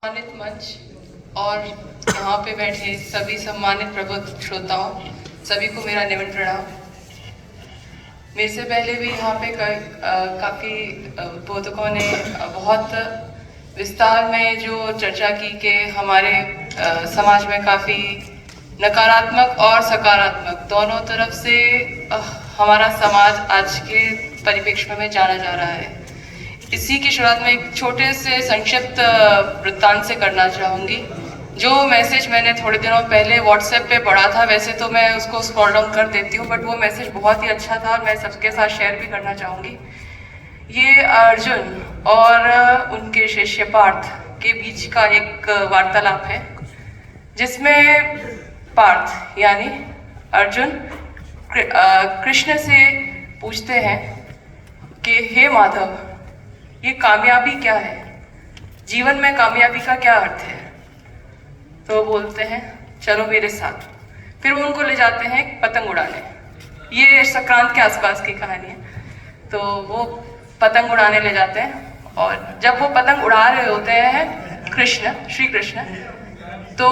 सम्मानित मंच और यहाँ पे बैठे सभी सम्मानित प्रबुद्ध श्रोताओं, सभी को मेरा निमंत्रण प्रणाम। मेरे से पहले भी यहाँ पे काफ़ी बोधकों ने बहुत विस्तार में जो चर्चा की कि हमारे समाज में काफ़ी नकारात्मक और सकारात्मक दोनों तरफ से हमारा समाज आज के परिप्रेक्ष्य में जाना जा रहा है। इसी की शुरुआत में एक छोटे से संक्षिप्त वृत्तांत से करना चाहूँगी। जो मैसेज मैंने थोड़े दिनों पहले व्हाट्सएप पे पढ़ा था, वैसे तो मैं उसको स्क्रॉल डाउन कर देती हूँ, बट वो मैसेज बहुत ही अच्छा था और मैं सबके साथ शेयर भी करना चाहूँगी। ये अर्जुन और उनके शिष्य पार्थ के बीच का एक वार्तालाप है, जिसमें पार्थ यानी अर्जुन कृष्ण से पूछते हैं कि हे माधव, ये कामयाबी क्या है, जीवन में कामयाबी का क्या अर्थ है। तो वो बोलते हैं चलो मेरे साथ। फिर वो उनको ले जाते हैं पतंग उड़ाने। ये संक्रांत के आसपास की कहानी है। तो वो पतंग उड़ाने ले जाते हैं और जब वो पतंग उड़ा रहे होते हैं श्री कृष्ण, तो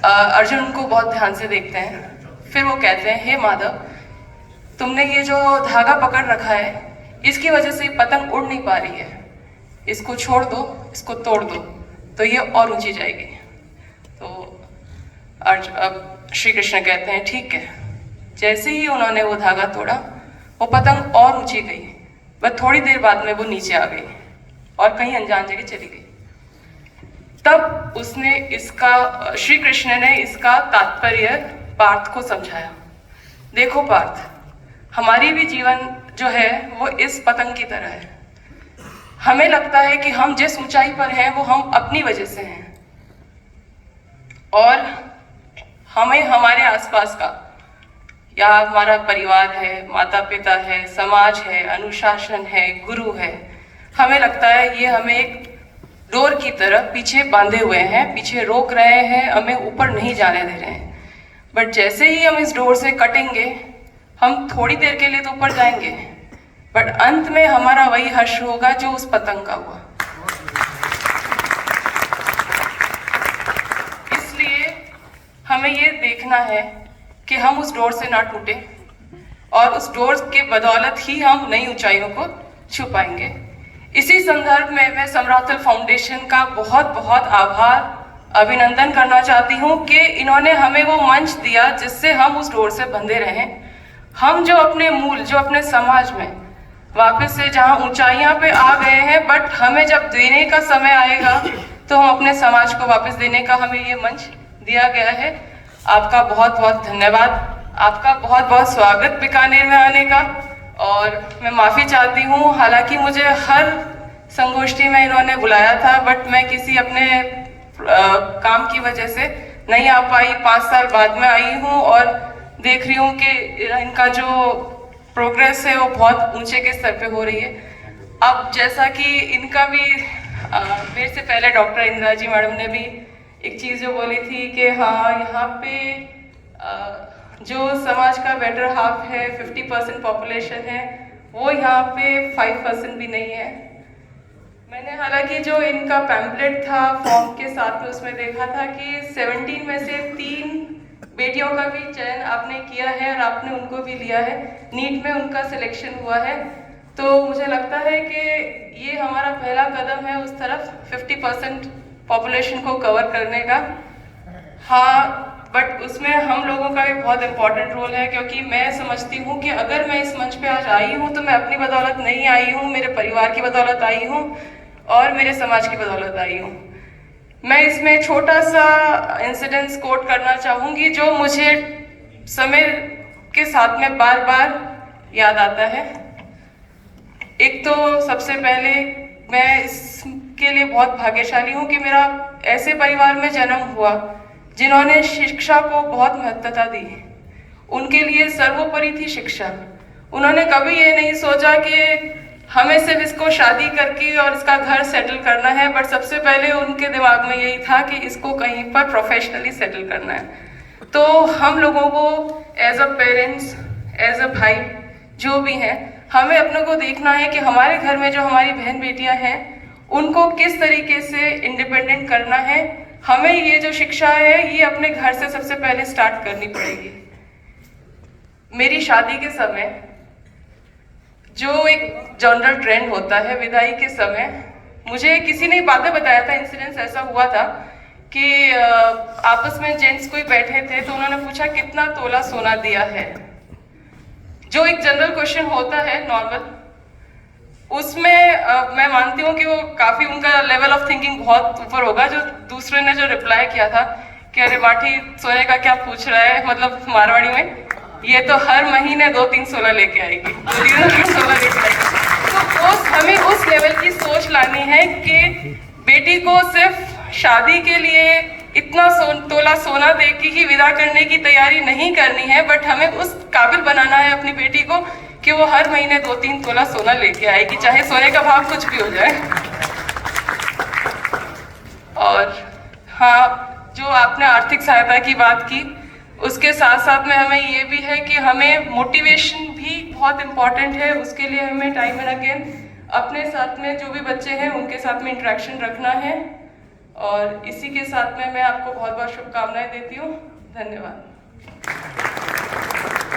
अर्जुन उनको बहुत ध्यान से देखते हैं। फिर वो कहते हैं हे माधव, तुमने ये जो धागा पकड़ रखा है, इसकी वजह से पतंग उड़ नहीं पा रही है, इसको छोड़ दो, इसको तोड़ दो तो ये और ऊंची जाएगी। तो अब श्री कृष्ण कहते हैं ठीक है। जैसे ही उन्होंने वो धागा तोड़ा, वो पतंग और ऊंची गई, बस थोड़ी देर बाद में वो नीचे आ गई और कहीं अनजान जगह चली गई। तब श्री कृष्ण ने इसका तात्पर्य पार्थ को समझाया। देखो पार्थ, हमारी भी जीवन जो है वो इस पतंग की तरह है। हमें लगता है कि हम जिस ऊंचाई पर हैं वो हम अपनी वजह से हैं, और हमें हमारे आसपास का या हमारा परिवार है, माता पिता है, समाज है, अनुशासन है, गुरु है, हमें लगता है ये हमें एक डोर की तरह पीछे बांधे हुए हैं, पीछे रोक रहे हैं, हमें ऊपर नहीं जाने दे रहे हैं। बट जैसे ही हम इस डोर से कटेंगे, हम थोड़ी देर के लिए तो ऊपर जाएंगे, बट अंत में हमारा वही हर्ष होगा जो उस पतंग का हुआ। इसलिए हमें ये देखना है कि हम उस डोर से ना टूटे, और उस डोर के बदौलत ही हम नई ऊंचाइयों को छू पाएंगे। इसी संदर्भ में मैं समराथल फाउंडेशन का बहुत बहुत अभिनंदन करना चाहती हूँ कि इन्होंने हमें वो मंच दिया जिससे हम उस डोर से बंधे रहें। हम जो अपने मूल, जो अपने समाज में वापस से जहाँ ऊंचाइयाँ पे आ गए हैं, बट हमें जब देने का समय आएगा तो हम अपने समाज को वापस देने का हमें ये मंच दिया गया है। आपका बहुत बहुत धन्यवाद, आपका बहुत बहुत स्वागत बीकानेर में आने का। और मैं माफ़ी चाहती हूँ, हालांकि मुझे हर संगोष्ठी में इन्होंने बुलाया था, बट मैं किसी अपने काम की वजह से नहीं आ पाई। 5 साल बाद में आई हूँ और देख रही हूँ कि इनका जो प्रोग्रेस है वो बहुत ऊंचे के स्तर पे हो रही है। अब जैसा कि इनका भी मेरे से पहले डॉक्टर इंदिरा जी मैडम ने भी एक चीज़ जो बोली थी कि हाँ, यहाँ पे जो समाज का बेटर हाफ है, 50% पॉपुलेशन है, वो यहाँ पे 5% भी नहीं है। मैंने हालांकि जो इनका पैम्पलेट था फॉर्म के साथ में, उसमें देखा था कि 17 में से 3 बेटियों का भी चयन आपने किया है और आपने उनको भी लिया है, नीट में उनका सिलेक्शन हुआ है। तो मुझे लगता है कि ये हमारा पहला कदम है उस तरफ 50% पॉपुलेशन को कवर करने का। हाँ, बट उसमें हम लोगों का भी बहुत इम्पोर्टेंट रोल है, क्योंकि मैं समझती हूँ कि अगर मैं इस मंच पे आज आई हूँ तो मैं अपनी बदौलत नहीं आई हूँ, मेरे परिवार की बदौलत आई हूँ और मेरे समाज की बदौलत आई हूँ। मैं इसमें छोटा सा इंसिडेंस कोट करना चाहूँगी जो मुझे समय के साथ में बार बार याद आता है। एक तो सबसे पहले मैं इसके लिए बहुत भाग्यशाली हूँ कि मेरा ऐसे परिवार में जन्म हुआ जिन्होंने शिक्षा को बहुत महत्वता दी। उनके लिए सर्वोपरि थी शिक्षा। उन्होंने कभी ये नहीं सोचा कि हमें सिर्फ इसको शादी करके और इसका घर सेटल करना है, बट सबसे पहले उनके दिमाग में यही था कि इसको कहीं पर प्रोफेशनली सेटल करना है। तो हम लोगों को as a parents, as a भाई जो भी हैं, हमें अपनों को देखना है कि हमारे घर में जो हमारी बहन बेटियां हैं उनको किस तरीके से इंडिपेंडेंट करना है, हमें ये जो शिक्षा है ये अपने घर से सबसे पहले स्टार्ट करनी पड़ेगी। मेरी शादी के समय जो एक जनरल ट्रेंड होता है, विदाई के समय मुझे किसी ने बातें बताया था, इंसिडेंस ऐसा हुआ था कि आपस में जेंट्स कोई बैठे थे तो उन्होंने पूछा कितना तोला सोना दिया है, जो एक जनरल क्वेश्चन होता है नॉर्मल। उसमें मैं मानती हूँ कि वो काफी उनका लेवल ऑफ थिंकिंग बहुत ऊपर होगा। जो दूसरे ने जो रिप्लाई किया था कि अरे माठी सोने का क्या पूछ रहा है, मतलब मारवाड़ी में, ये तो हर महीने 2-3 सोना लेके आएगी, 2-3 सोना लेके आएगी। तो हमें उस लेवल की सोच लानी है कि बेटी को सिर्फ शादी के लिए इतना तोला सोना दे के ही विदा करने की तैयारी नहीं करनी है, बट हमें उस काबिल बनाना है अपनी बेटी को कि वो हर महीने 2-3 तोला सोना लेके आएगी, चाहे सोने का भाव कुछ भी हो जाए। और हाँ, जो आपने आर्थिक सहायता की बात की, उसके साथ साथ में हमें ये भी है कि हमें मोटिवेशन भी बहुत इम्पॉर्टेंट है। उसके लिए हमें टाइम एंड अगेन अपने साथ में जो भी बच्चे हैं उनके साथ में इंटरेक्शन रखना है। और इसी के साथ में मैं आपको बहुत बहुत शुभकामनाएं देती हूँ। धन्यवाद।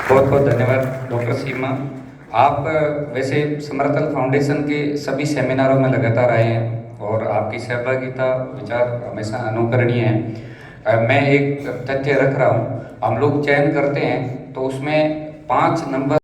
बहुत बहुत धन्यवाद डॉक्टर सीमा। आप वैसे समर्थन फाउंडेशन के सभी सेमिनारों में लगातार आए हैं और आपकी सहभागिता विचार हमेशा अनुकरणीय है। मैं एक तथ्य रख रहा हूँ, हम लोग चयन करते हैं तो उसमें 5 नंबर